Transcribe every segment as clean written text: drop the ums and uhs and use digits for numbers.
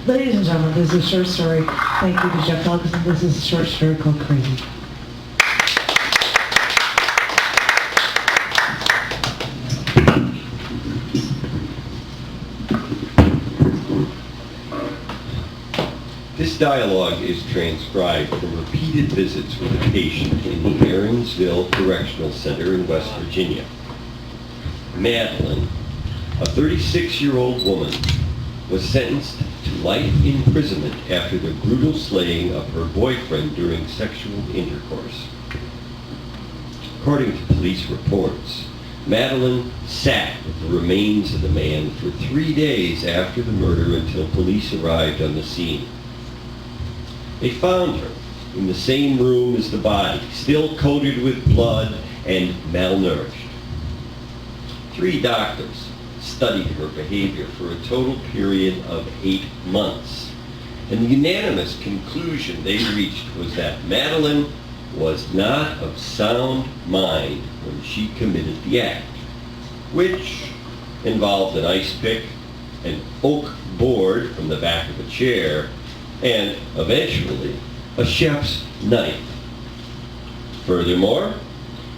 Ladies and gentlemen, this is a short story. Thank you to Jeff Helbeson. This is a short story called Crazy. This dialogue is transcribed from repeated visits with a patient in the Aaronsville Correctional Center in West Virginia. Madeline, a 36-year-old woman, was sentenced to life imprisonment after the brutal slaying of her boyfriend during sexual intercourse. According to police reports, Madeline sat with the remains of the man for 3 days after the murder until police arrived on the scene. They found her in the same room as the body, still coated with blood and malnourished. 3 doctors studied her behavior for a total period of 8 months. And the unanimous conclusion they reached was that Madeline was not of sound mind when she committed the act, which involved an ice pick, an oak board from the back of a chair, and eventually a chef's knife. Furthermore,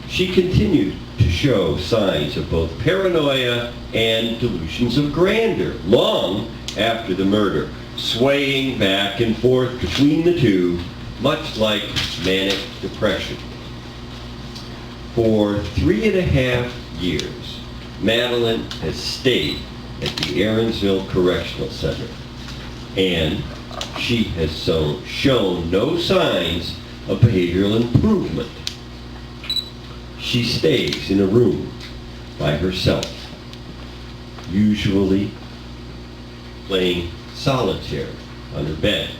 she continued to show signs of both paranoia and delusions of grandeur long after the murder, swaying back and forth between the two, much like manic depression. For 3.5 years, Madeline has stayed at the Aaronsville Correctional Center, and she has shown no signs of behavioral improvement. She stays in a room by herself, usually playing solitaire on her bed.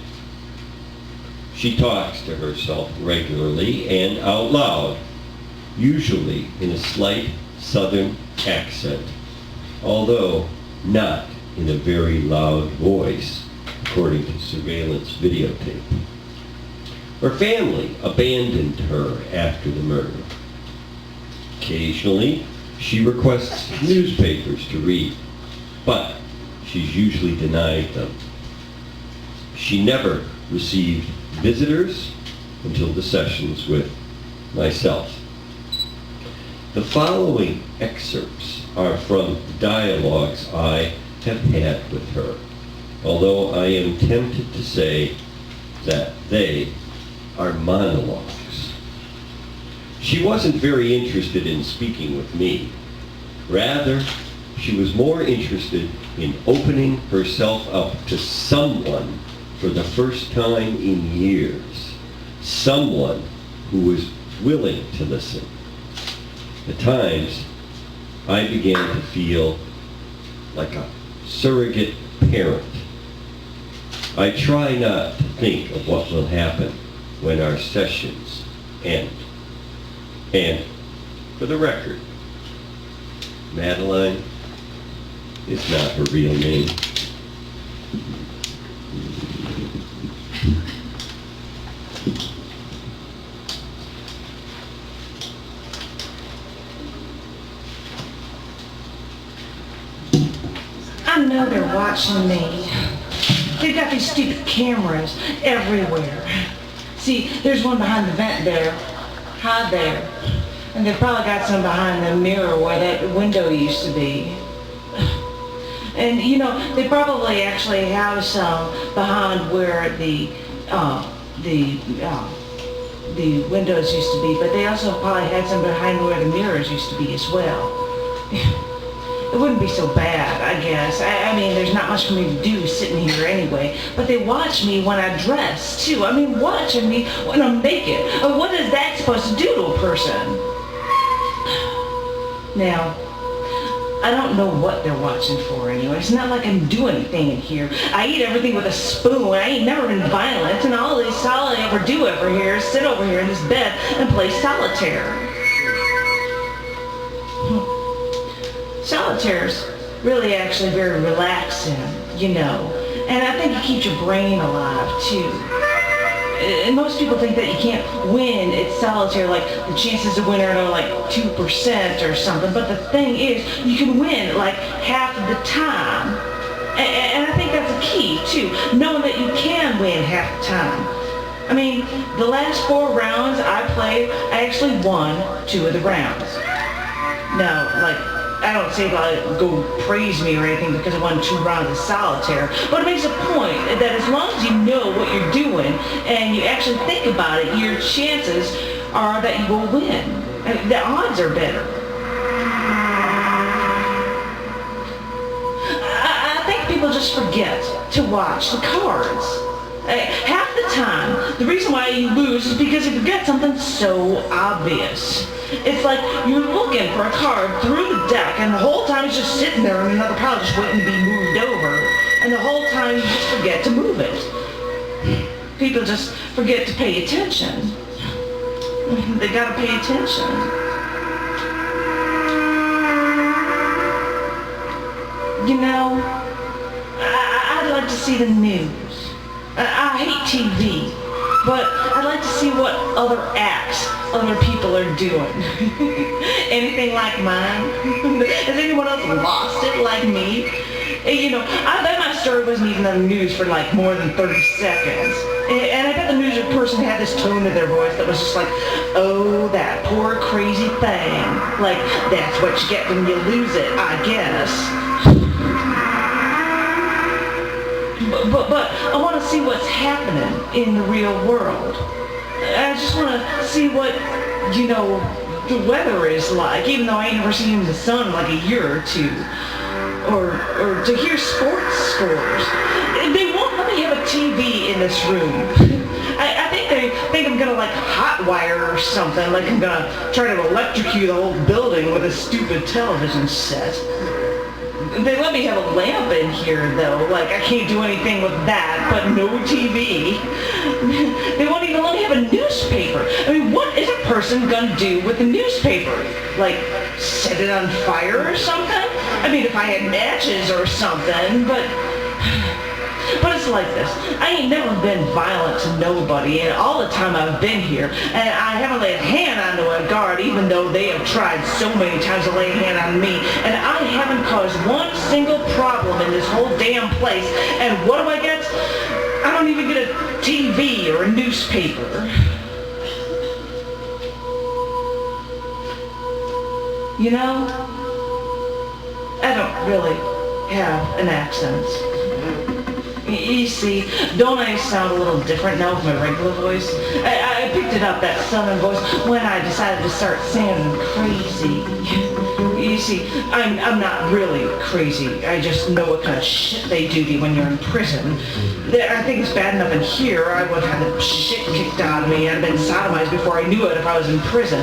She talks to herself regularly and out loud, usually in a slight southern accent, although not in a very loud voice, according to surveillance videotape. Her family abandoned her after the murder. Occasionally, she requests newspapers to read, but she's usually denied them. She never received visitors until the sessions with myself. The following excerpts are from dialogues I have had with her, although I am tempted to say that they are monologues. She wasn't very interested in speaking with me. Rather, she was more interested in opening herself up to someone for the first time in years. Someone who was willing to listen. At times, I began to feel like a surrogate parent. I try not to think of what will happen when our sessions end. And for the record, Madeline is not her real name. I know they're watching me. They've got these stupid cameras everywhere. See, there's one behind the vent there. Hide there. And they've probably got some behind the mirror where that window used to be. And you know, they probably actually have some behind where the windows used to be, but they also probably had some behind where the mirrors used to be as well. It wouldn't be so bad, I guess. I mean, there's not much for me to do sitting here anyway. But they watch me when I dress, too. I mean, watching me when I'm naked. What is that supposed to do to a person? Now, I don't know what they're watching for anyway. It's not like I do anything in here. I eat everything with a spoon. I ain't never been violent. And all I ever do over here is sit over here in this bed and play solitaire. Solitaire's really actually very relaxing, you know, and I think it keeps your brain alive too. And most people think that you can't win at solitaire, like the chances of winning are like 2% or something, but the thing is, you can win like half of the time. And I think that's a key, too, knowing that you can win half the time. I mean, the last 4 rounds I played, I actually won 2 of the rounds. Now, like, I don't say that go praise me or anything because I won 2 rounds of solitaire, but it makes a point that as long as you know what you're doing and you actually think about it, your chances are that you will win. I mean, the odds are better. I think people just forget to watch the cards. Half the time, the reason why you lose is because you forget something so obvious. It's like you're looking for a card through the deck, and the whole time it's just sitting there in another pile just waiting to be moved over. And the whole time you just forget to move it. People just forget to pay attention. They gotta pay attention. You know, I'd like to see the news. I hate TV, but I'd like to see what other acts other people are doing. Anything like mine? Has anyone else lost it like me? You know, I bet my story wasn't even on the news for like more than 30 seconds. And I bet the news person had this tone to their voice that was just like, oh, that poor crazy thing. Like, that's what you get when you lose it, I guess. But I want to see what's happening in the real world. I just want to see what, you know, the weather is like, even though I ain't never seen the sun in like a year or 2. Or to hear sports scores. They won't let me have a TV in this room. I think they think I'm gonna like hotwire or something, like I'm gonna try to electrocute the whole building with a stupid television set. They let me have a lamp in here though, like I can't do anything with that, but no TV. They won't even let me have a newspaper. I mean, what is a person gonna do with a newspaper? Like, set it on fire or something? I mean, if I had matches or something, but it's like this. I ain't never been violent to nobody in all the time I've been here, and I haven't laid a hand onto a guard even though they have tried so many times to lay a hand on me, and I haven't caused one single problem in this whole damn place, and what do I get? I don't even get a TV or a newspaper. You know, I don't really have an accent. You see, don't I sound a little different now with my regular voice? I picked it up, that southern voice, when I decided to start sounding crazy. You see, I'm not really crazy. I just know what kind of shit they do to you when you're in prison. I think it's bad enough in here. I would have had the shit kicked out of me. I'd have been sodomized before I knew it if I was in prison.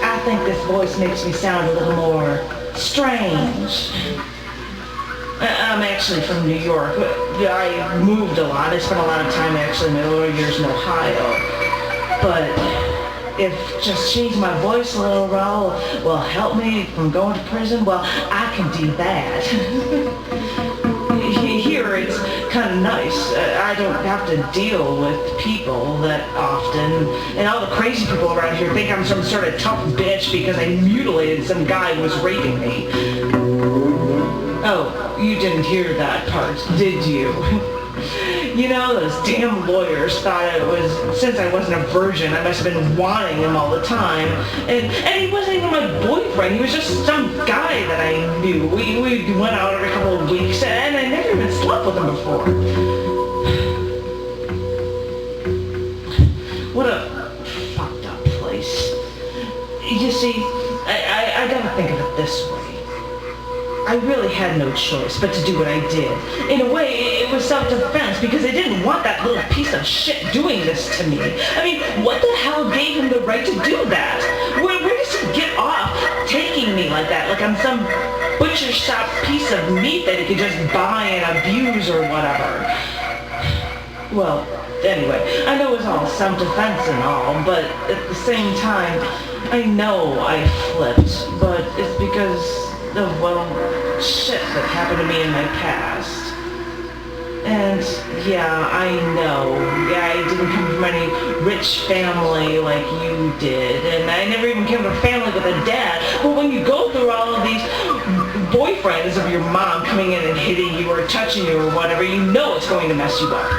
I think this voice makes me sound a little more strange. I'm actually from New York. I moved a lot. I spent a lot of time actually in my early years in Ohio. But if just change my voice a little, Raul, will help me from going to prison, well, I can do that. Here it's kind of nice. I don't have to deal with people that often, and all the crazy people around here think I'm some sort of tough bitch because I mutilated some guy who was raping me. Oh, you didn't hear that part, did you? You know, those damn lawyers thought it was, since I wasn't a virgin, I must have been wanting him all the time. And he wasn't even my boyfriend, he was just some guy that I knew. We went out every couple of weeks, and I never even slept with him before. What a fucked up place. You see, I gotta think of it this way. I really had no choice but to do what I did. In a way, it was self-defense because I didn't want that little piece of shit doing this to me. I mean, what the hell gave him the right to do that? Where does he get off taking me like that? Like I'm some butcher shop piece of meat that he could just buy and abuse or whatever. Well, anyway, I know it's all self-defense and all, but at the same time, I know I flipped, but it's because of, well, shit that happened to me in my past. And yeah, I know. Yeah, I didn't come from any rich family like you did, and I never even came from a family with a dad. But when you go through all of these boyfriends boyfriends of your mom coming in and hitting you or touching you or whatever, you know it's going to mess you up.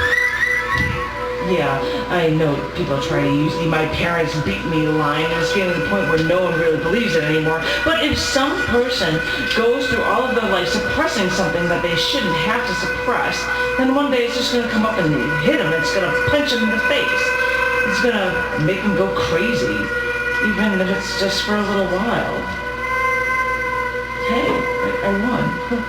Yeah, I know people try to use the "my parents beat me" line, and it's getting to the point where no one really believes it anymore. But if some person goes through all of their life suppressing something that they shouldn't have to suppress, then one day it's just going to come up and hit them. It's going to punch them in the face. It's going to make them go crazy, even if it's just for a little while. Hey, I won. Cool.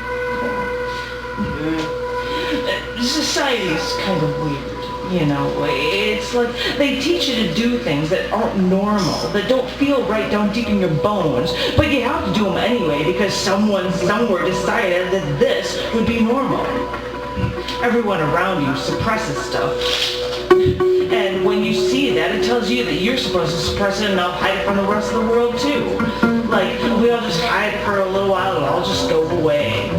Society's kind of weird. You know, it's like they teach you to do things that aren't normal, that don't feel right down deep in your bones, but you have to do them anyway because someone somewhere decided that this would be normal. Everyone around you suppresses stuff. And when you see that, it tells you that you're supposed to suppress it and not hide it from the rest of the world too. Like, we all just hide for a little while and it'll just go away.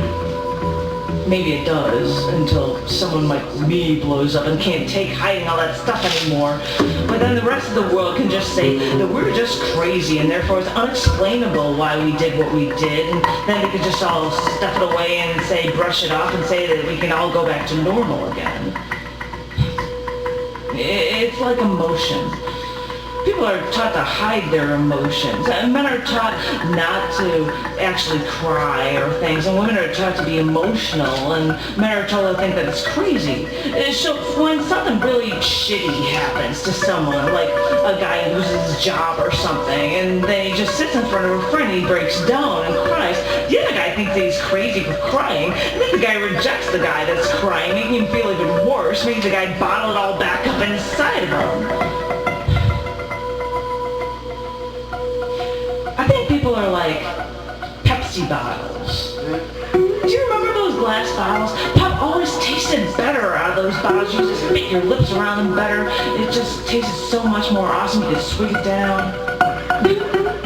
Maybe it does, until someone like me blows up and can't take hiding all that stuff anymore. But then the rest of the world can just say that we're just crazy and therefore it's unexplainable why we did what we did. And then they could just all stuff it away and say, brush it off and say that we can all go back to normal again. It's like emotion. People are taught to hide their emotions. Men are taught not to actually cry or things, and women are taught to be emotional, and men are told to think that it's crazy. So when something really shitty happens to someone, like a guy loses his job or something, and then he just sits in front of a friend and he breaks down and cries, the other guy thinks that he's crazy for crying, and then the guy rejects the guy that's crying, making him feel even worse, making the guy bottle it all back up inside of him. I think people are like Pepsi bottles. Do you remember those glass bottles? Pop always tasted better out of those bottles. You just fit your lips around them better. It just tasted so much more awesome. You could swig it down.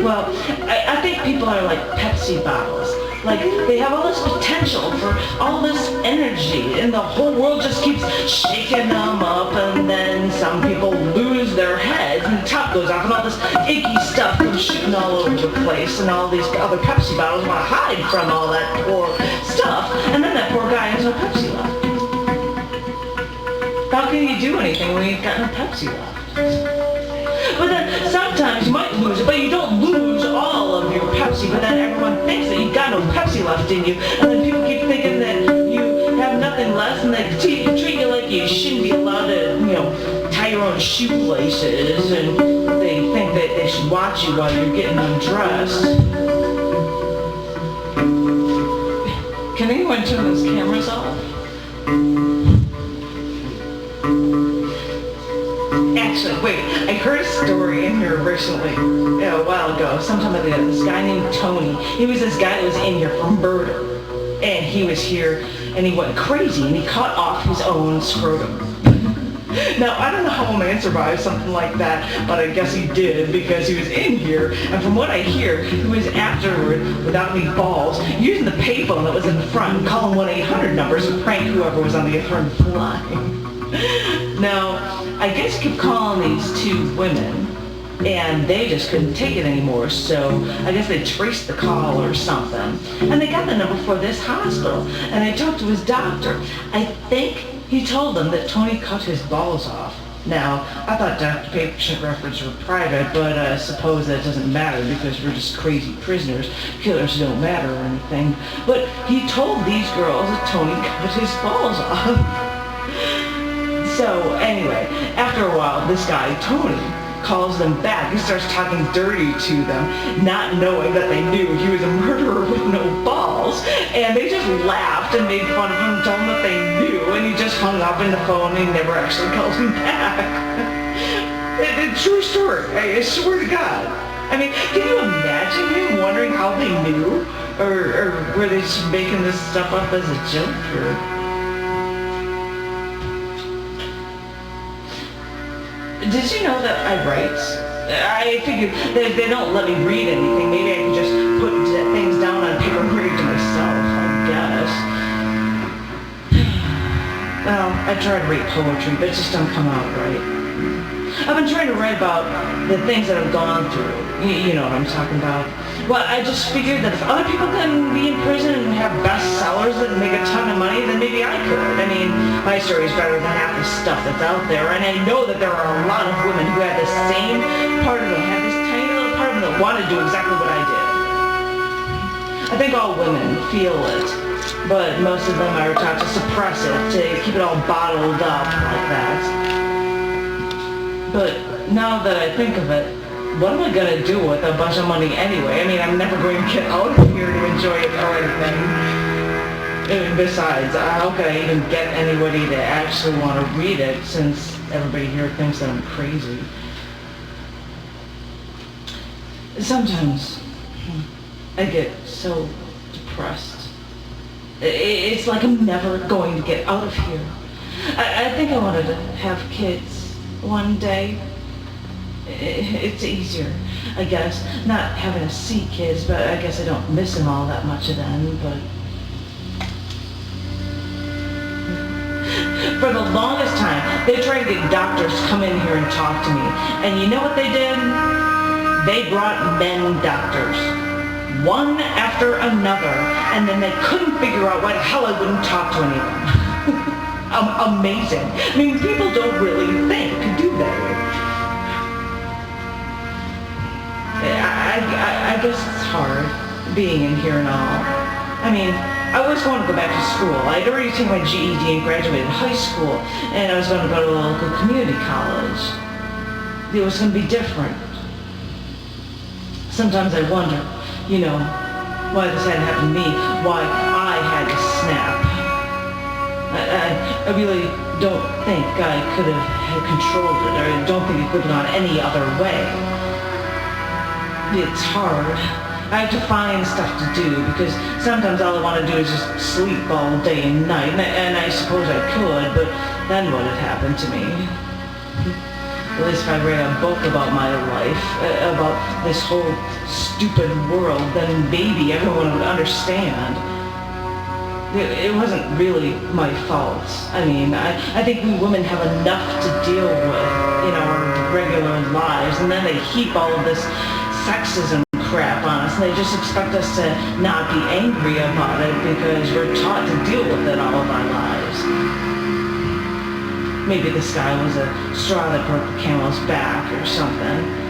Well, I think people are like Pepsi bottles. Like, they have all this potential for all this energy, and the whole world just keeps shaking them up, and then some people lose their heads, and the top goes off, and all this icky stuff comes shooting all over the place, and all these other Pepsi bottles want to hide from all that poor stuff, and then that poor guy has no Pepsi left. How can you do anything when you've got no Pepsi left? But then sometimes you might lose it, but you don't lose all of your Pepsi, but then everyone thinks that you've got no Pepsi left in you, and then people keep thinking that you have nothing left, and they treat you like you shouldn't be allowed to, tie your own shoelaces, and they think that they should watch you while you're getting undressed. Can anyone turn those cameras off? Actually, wait, I heard a story in here recently, a while ago, sometime ago, this guy named Tony. He was this guy that was in here for murder. And he was here, and he went crazy, and he cut off his own scrotum. Now, I don't know how a man survived something like that, but I guess he did, because he was in here, and from what I hear, he was afterward, without any balls, using the payphone that was in the front, and calling 1-800 numbers to prank whoever was on the other end of the line. Now, I guess he kept calling these two women, and they just couldn't take it anymore, so I guess they traced the call or something. And they got the number for this hospital, and they talked to his doctor. I think he told them that Tony cut his balls off. Now, I thought doctor-patient records were private, but I suppose that doesn't matter because we're just crazy prisoners. Killers don't matter or anything. But he told these girls that Tony cut his balls off. So anyway, after a while, this guy, Tony, calls them back. He starts talking dirty to them, not knowing that they knew he was a murderer with no balls. And they just laughed and made fun of him and told him that they knew. And he just hung up in the phone and he never actually called him back. It's a true story. I swear to God. I mean, can you imagine him wondering how they knew? Or were they just making this stuff up as a joke? Did you know that I write? I figured that if they don't let me read anything, maybe I can just put things down on paper and read to myself, I guess. Well, I try to read poetry, but it just don't come out right. I've been trying to write about the things that I've gone through. You know what I'm talking about. Well, I just figured that if other people can be in prison and have bestsellers that make a ton of money, then maybe I could. I mean, my story is better than half the stuff that's out there, and I know that there are a lot of women who have the same part of them, have this tiny little part of them that want to do exactly what I did. I think all women feel it, but most of them are taught to suppress it, to keep it all bottled up like that. But now that I think of it, what am I going to do with a bunch of money anyway? I mean, I'm never going to get out of here to enjoy it or anything. And besides, how could I even get anybody to actually want to read it since everybody here thinks that I'm crazy? Sometimes I get so depressed. It's like I'm never going to get out of here. I think I wanted to have kids one day. It's easier, I guess, not having to see kids, but I guess I don't miss them all that much then, but... For the longest time, they tried to get doctors to come in here and talk to me, and you know what they did? They brought men doctors, one after another, and then they couldn't figure out why the hell I wouldn't talk to any of them. Amazing. I mean, people don't really think, do they? I guess it's hard being in here and all. I mean, I was going to go back to school. I'd already taken my GED and graduated high school, and I was going to go to a local community college. It was going to be different. Sometimes I wonder, you know, why this hadn't happened to me, why I had to snap. I really don't think I could have controlled it, or I don't think it could have gone any other way. It's hard. I have to find stuff to do because sometimes all I want to do is just sleep all day and night, and I suppose I could, but then what had happened to me? At least if I read a book about my life, about this whole stupid world, then maybe everyone would understand. It wasn't really my fault. I mean, I think we women have enough to deal with in our regular lives, and then they heap all of this sexism crap on us, and they just expect us to not be angry about it because we're taught to deal with it all of our lives. Maybe this guy was a straw that broke the camel's back or something.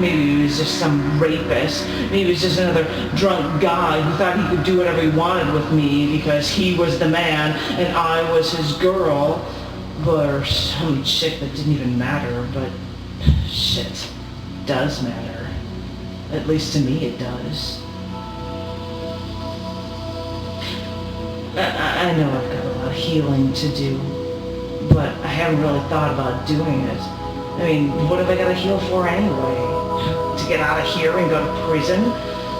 Maybe he was just some rapist. Maybe he was just another drunk guy who thought he could do whatever he wanted with me because he was the man and I was his girl. Or some shit that didn't even matter, but shit does matter. At least to me it does. I know I've got a lot of healing to do, but I haven't really thought about doing it. I mean, what have I got to heal for anyway? To get out of here and go to prison?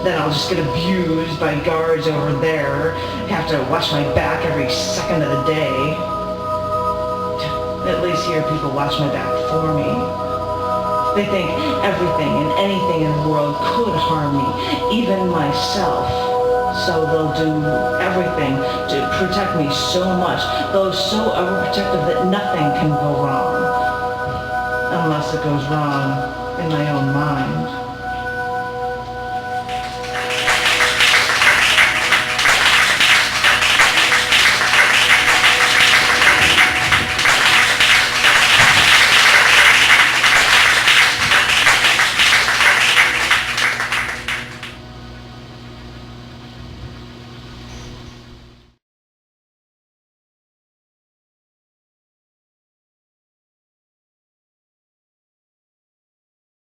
Then I'll just get abused by guards over there, have to watch my back every second of the day. At least here people watch my back for me. They think everything and anything in the world could harm me, even myself. So they'll do everything to protect me so much. They're so overprotective that nothing can go wrong. Unless it goes wrong in my own mind.